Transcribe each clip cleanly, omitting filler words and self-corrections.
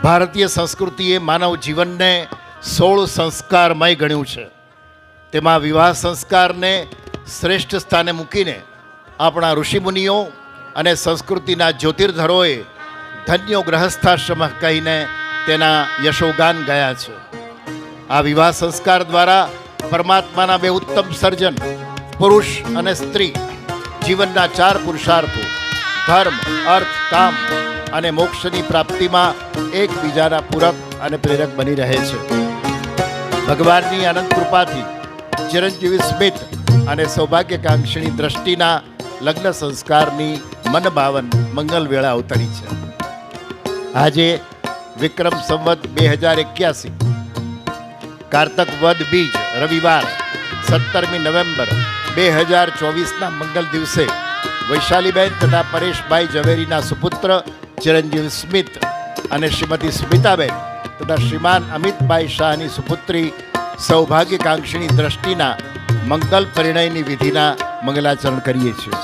ભારતીય સંસ્કૃતિએ માનવ જીવનને 16 સંસ્કારમય ગણ્યું છે. તેમાં વિવાહ સંસ્કારને શ્રેષ્ઠ સ્થાને મૂકીને આપણા ઋષિમુનિઓ અને સંસ્કૃતિના જ્યોતિર્ધરોએ ધન્યો ગ્રહસ્થાશ્રમ કહીને તેના યશોગાન ગયા છે. આ વિવાહ સંસ્કાર દ્વારા પરમાત્માના બે ઉત્તમ સર્જન પુરુષ અને સ્ત્રી જીવનના 4 પુરુષાર્થો ધર્મ, અર્થ, કામ અને મોક્ષની પ્રાપ્તિમાં એકબીજાના પૂરક અને પ્રેરક બની રહે છે. ભગવાનની અનંત કૃપાથી ચિરંજીવી સ્મિત અને સૌભાગ્યકાંક્ષીની દ્રષ્ટિના લગ્ન સંસ્કારની મનભાવન મંગલ વેળા અવતરી છે. આજે વિક્રમ સંવત 2081 કારતક વદ બીજ રવિવાર 17મી નવેમ્બર 2024ના મંગલ દિવસે વૈશાલીબેન તથા પરેશભાઈ ઝવેરીના સુપુત્ર ચિરંજીવ સ્મિત અને શ્રીમતી સ્મિતાબેન તથા શ્રીમાન અમિતભાઈ શાહની સુપુત્રી સૌભાગ્યકાંક્ષીની દ્રષ્ટિના મંગલ પરિણયની વિધિના મંગલાચરણ કરીએ છીએ.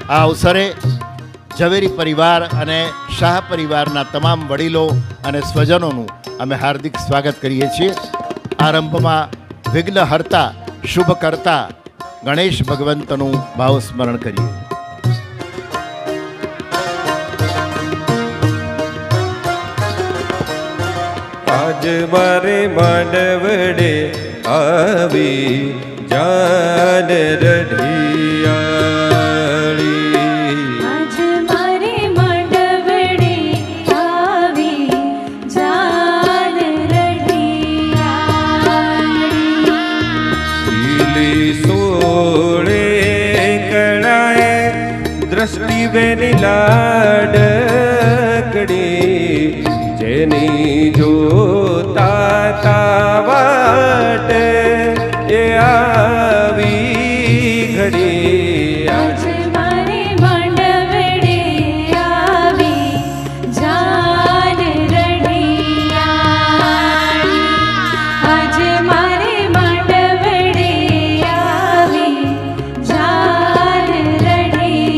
આ અવસરે ઝવેરી પરિવાર અને શાહ પરિવારના તમામ વડીલો અને સ્વજનોનું અમે હાર્દિક સ્વાગત કરીએ છીએ. આરંભમાં વિઘ્નહર્તા શુભકર્તા ગણેશ ભગવંતનું ભાવસ્મરણ કરીએ. આજ મારે માંડવડે આવી જાન રઢિયાળી, આજ મારે માંડવડે આવી જાન રઢિયાળી, લીલી સોળે કણાએ દ્રષ્ટિ બેની લાડકડી, જેની જોતા તાવટ એ આવી ઘડી. આજ મારે માંડવડે આવી જાન રઢિયાળી, આજ મારે માંડવડે આવી જાન રઢિયાળી.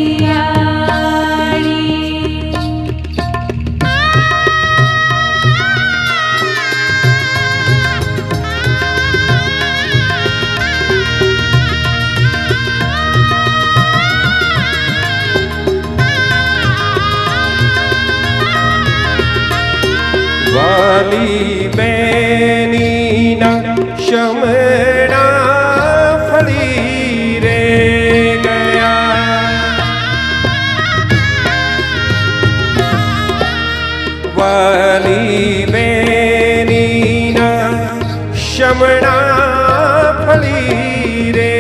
વાલી બેનીના શમણા ફળી રે ગયા, વાલી બેનીના શમણા ફળી રે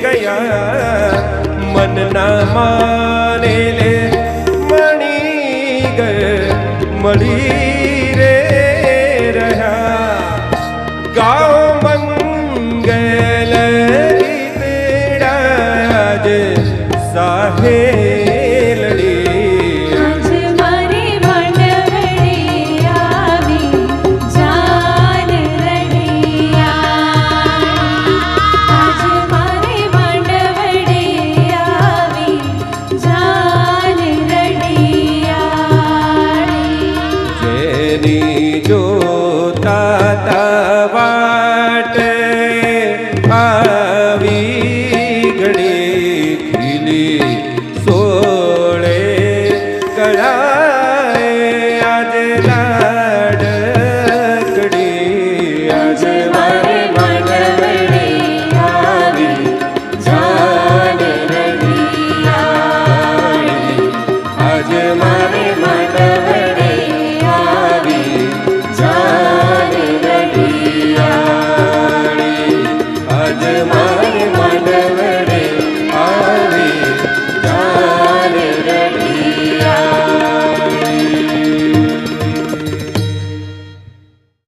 ગયા, મનના માને લે મણી મળી રે રહ્યા. ગાઓ મંગલ ગીતડાજ સાહેલડી, આજ મારે માંડવડે આવી જાન રઢિયાળી, આજ મારે માંડવડે આવી જાન રઢિયાળી. જેની